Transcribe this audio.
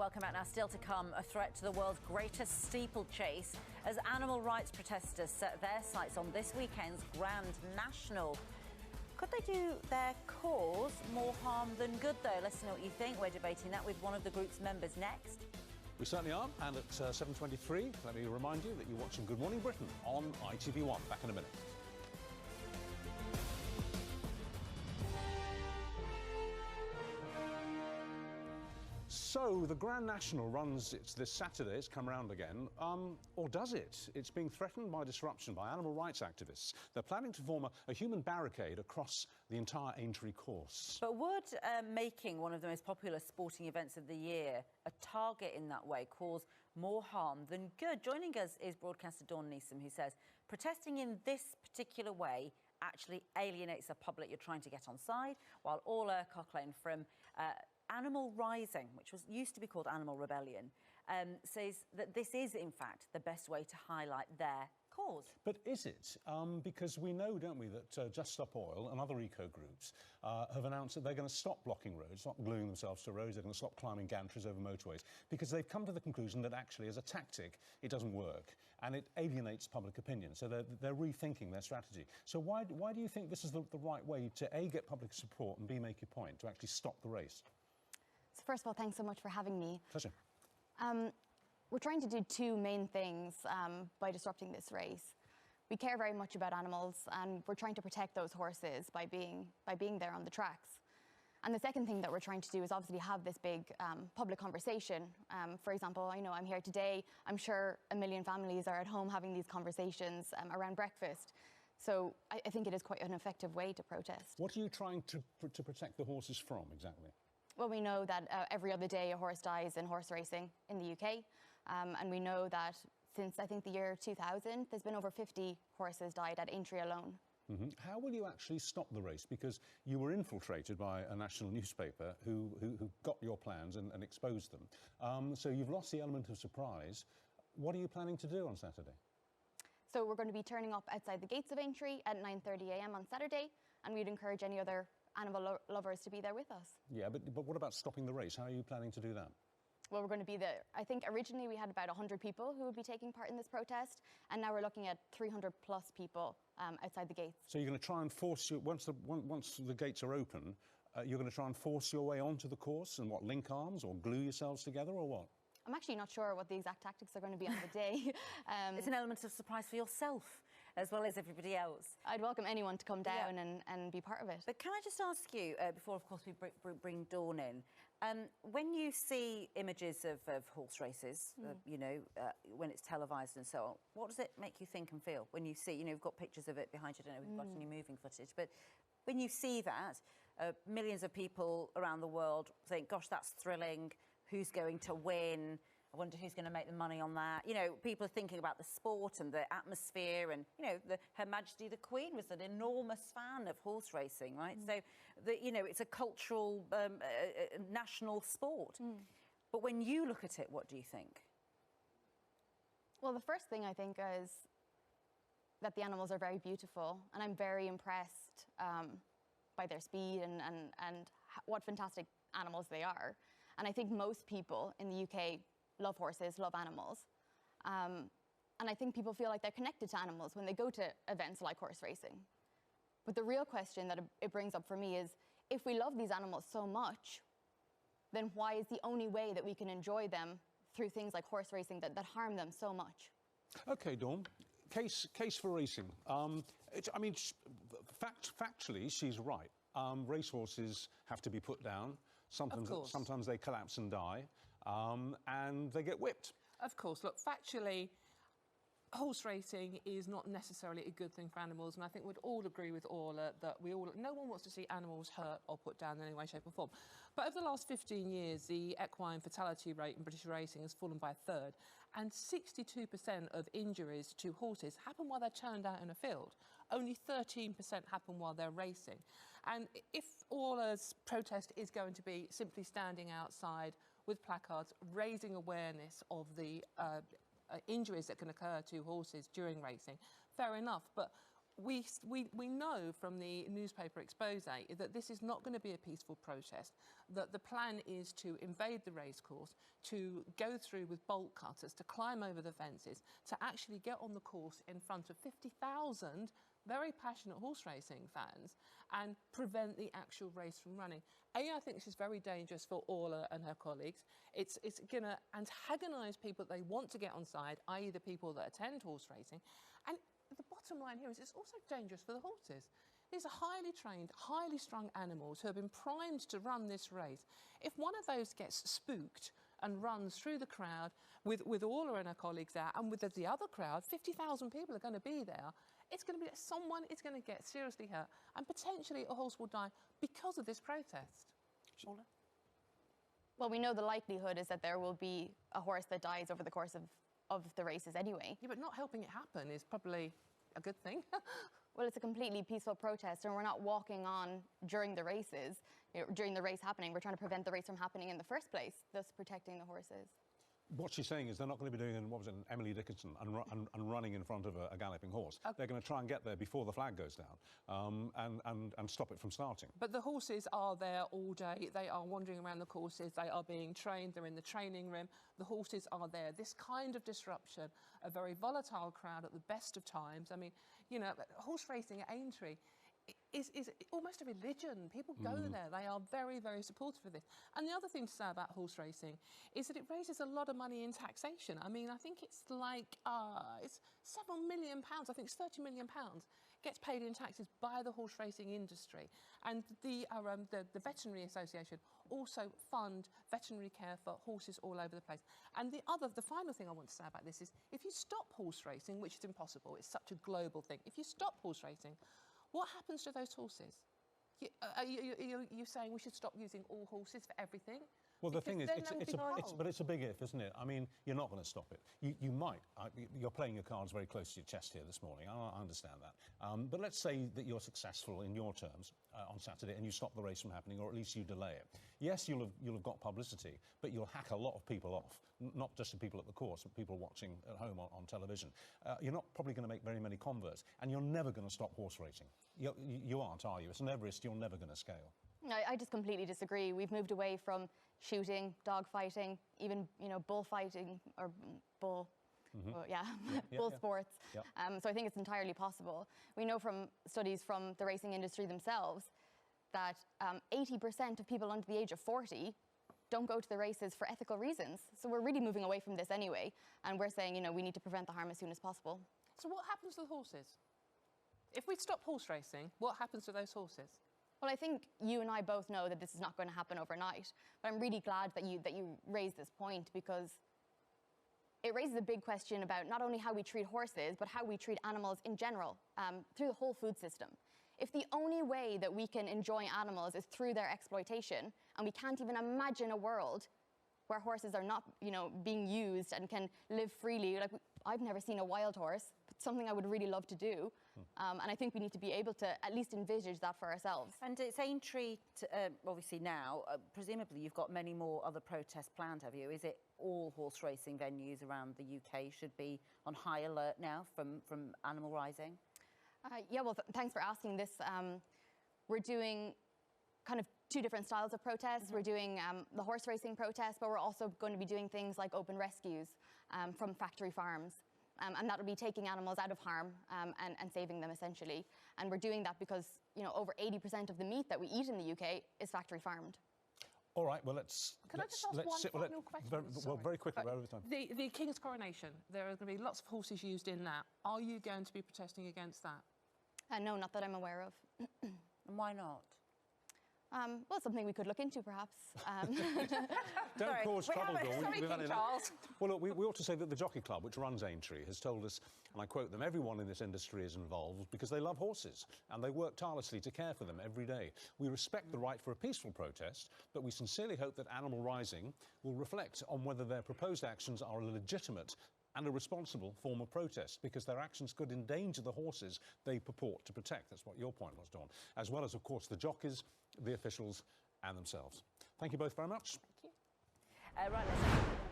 welcome back. Now, still to come, a threat to the world's greatest steeplechase as animal rights protesters set their sights on this weekend's Grand National. Could they do their cause more harm than good, though? Let's know what you think. We're debating that with one of the group's members next. We certainly are, and at 7:23, let me remind you that you're watching Good Morning Britain on ITV1. Back in a minute. So, the Grand National runs this Saturday. It's come round again. Or does it? It's being threatened by disruption by animal rights activists. They're planning to form a human barricade across the entire Aintree course. But would making one of the most popular sporting events of the year a target in that way cause more harm than good? Joining us is broadcaster Dawn Neesom, who says protesting in this particular way actually alienates the public you're trying to get on side, while Orla Coghlan from Animal Rising, which used to be called Animal Rebellion, says that this is, in fact, the best way to highlight their cause. But is it? Because we know, don't we, that Just Stop Oil and other eco-groups have announced that they're going to stop blocking roads, not gluing themselves to roads, they're going to stop climbing gantries over motorways, because they've come to the conclusion that actually, as a tactic, it doesn't work, and it alienates public opinion. So they're rethinking their strategy. So why do you think this is the right way to, A, get public support, and B, make your point, to actually stop the race? So first of all, thanks so much for having me. Pleasure. We're trying to do two main things by disrupting this race. We care very much about animals, and we're trying to protect those horses by being there on the tracks. And the second thing that we're trying to do is obviously have this big public conversation. For example, I know I'm here today. I'm sure 1 million families are at home having these conversations around breakfast. So I think it is quite an effective way to protest. What are you trying to protect the horses from, exactly? Well, we know that every other day a horse dies in horse racing in the UK. And we know that since, I think, the year 2000, there's been over 50 horses died at Aintree alone. How will you actually stop the race? Because you were infiltrated by a national newspaper who got your plans and exposed them. So you've lost the element of surprise. What are you planning to do on Saturday? So we're going to be turning up outside the gates of Aintree at 9:30 a.m. on Saturday, and we'd encourage any other animal lovers to be there with us. Yeah, but what about stopping the race? How are you planning to do that? Well, we're going to be there. I think originally we had about 100 people who would be taking part in this protest, and now we're looking at 300 plus people outside the gates. So you're going to try and force once the gates are open, you're going to try and force your way onto the course and what, link arms or glue yourselves together or what? I'm actually not sure what the exact tactics are going to be on the day. It's an element of surprise for yourself as well as everybody else. I'd welcome anyone to come down and be part of it. But can I just ask you, before, of course, we bring Dawn in, when you see images of horse races, you know, when it's televised and so on, what does it make you think and feel when you see, you know, we've got pictures of it behind you, I don't know if we've got any moving footage, but when you see that, millions of people around the world think, gosh, that's thrilling, who's going to win? I wonder who's going to make the money on that. You know, people are thinking about the sport and the atmosphere, and you know, Her Majesty the Queen was an enormous fan of horse racing, right? So, you know, it's a cultural national sport. But when you look at it, what do you think? Well, the first thing I think is that the animals are very beautiful, and I'm very impressed by their speed and what fantastic animals they are. And I think most people in the UK love horses, love animals. And I think people feel like they're connected to animals when they go to events like horse racing. But the real question that it brings up for me is, if we love these animals so much, then why is the only way that we can enjoy them through things like horse racing that harm them so much? OK, Dawn. Case for racing. I mean, factually, she's right. Racehorses have to be put down. Sometimes they collapse and die, and they get whipped. Of course. Look, factually, horse racing is not necessarily a good thing for animals, and I think we'd all agree with Orla that no one wants to see animals hurt or put down in any way, shape or form. But over the last 15 years, the equine fatality rate in British racing has fallen by a third, and 62% of injuries to horses happen while they're turned out in a field. Only 13% happen while they're racing. And if Orla's protest is going to be simply standing outside with placards, raising awareness of the injuries that can occur to horses during racing, fair enough. But we know from the newspaper expose that this is not going to be a peaceful protest, that the plan is to invade the racecourse, to go through with bolt cutters, to climb over the fences, to actually get on the course in front of 50,000 very passionate horse racing fans and prevent the actual race from running. I think this is very dangerous for Orla and her colleagues. It's going to antagonise people that they want to get on side, i.e. the people that attend horse racing. And the bottom line here is it's also dangerous for the horses. These are highly trained, highly strung animals who have been primed to run this race. If one of those gets spooked and runs through the crowd with Orla and her colleagues there, and with the other crowd, 50,000 people are going to be there, it's going to be someone is going to get seriously hurt, and potentially a horse will die because of this protest. Orla? Well, we know the likelihood is that there will be a horse that dies over the course of the races anyway. Yeah, but not helping it happen is probably a good thing. Well, it's a completely peaceful protest, and we're not walking on during the races, during the race happening. We're trying to prevent the race from happening in the first place, thus protecting the horses. What she's saying is they're not going to be doing, what was it, Emily Dickinson, and running in front of a galloping horse. Okay. They're going to try and get there before the flag goes down and stop it from starting. But the horses are there all day. They are wandering around the courses. They are being trained. They're in the training room. The horses are there. This kind of disruption, a very volatile crowd at the best of times. I mean, you know, horse racing at Aintree is almost a religion. People go there. They are very, very supportive of this. And the other thing to say about horse racing is that it raises a lot of money in taxation. I mean, I think it's like, it's several £million, I think it's £30 million gets paid in taxes by the horse racing industry. And the Veterinary Association also fund veterinary care for horses all over the place. And the final thing I want to say about this is, if you stop horse racing, which is impossible, it's such a global thing, if you stop horse racing, what happens to those horses? Are you saying we should stop using all horses for everything? Well, the thing is, it's a big if, isn't it? I mean, you're not going to stop it. You might. You're playing your cards very close to your chest here this morning. I understand that. But let's say that you're successful in your terms on Saturday and you stop the race from happening, or at least you delay it. Yes, you'll have got publicity, but you'll hack a lot of people off. Not just the people at the course, but people watching at home on television. You're not probably going to make very many converts, and you're never going to stop horse racing. You aren't, are you? It's an Everest you're never going to scale. No, I just completely disagree. We've moved away from shooting, dog fighting, even bullfighting or bull. Bull sports. Yep. So I think it's entirely possible. We know from studies from the racing industry themselves that 80% of people under the age of 40 don't go to the races for ethical reasons. So we're really moving away from this anyway, and we're saying, we need to prevent the harm as soon as possible. So what happens to the horses? If we stop horse racing, what happens to those horses? Well, I think you and I both know that this is not going to happen overnight. But I'm really glad that you raised this point, because it raises a big question about not only how we treat horses, but how we treat animals in general, through the whole food system. If the only way that we can enjoy animals is through their exploitation, and we can't even imagine a world where horses are not, being used and can live freely. Like, I've never seen a wild horse, but something I would really love to do. And I think we need to be able to at least envisage that for ourselves. And it's Aintree, obviously now, presumably you've got many more other protests planned, have you? Is it all horse racing venues around the UK should be on high alert now from animal rising? Well, thanks for asking this. We're doing kind of two different styles of protests. We're doing the horse racing protests, but we're also going to be doing things like open rescues from factory farms. And that will be taking animals out of harm and saving them, essentially. And we're doing that because, over 80% of the meat that we eat in the UK is factory farmed. All right, well, let's... Can I just ask one final question? Very quickly, we're over time. The King's coronation, there are going to be lots of horses used in that. Are you going to be protesting against that? No, not that I'm aware of. And why not? Well, something we could look into, perhaps. Don't cause trouble, Dawn. Sorry, King Charles. Well, look, we ought to say that the Jockey Club, which runs Aintree, has told us, and I quote them, everyone in this industry is involved because they love horses and they work tirelessly to care for them every day. We respect the right for a peaceful protest, but we sincerely hope that Animal Rising will reflect on whether their proposed actions are a legitimate and a responsible form of protest, because their actions could endanger the horses they purport to protect. That's what your point was, Dawn. As well as, of course, the jockeys, the officials and themselves. Thank you both very much. Thank you. Right, let's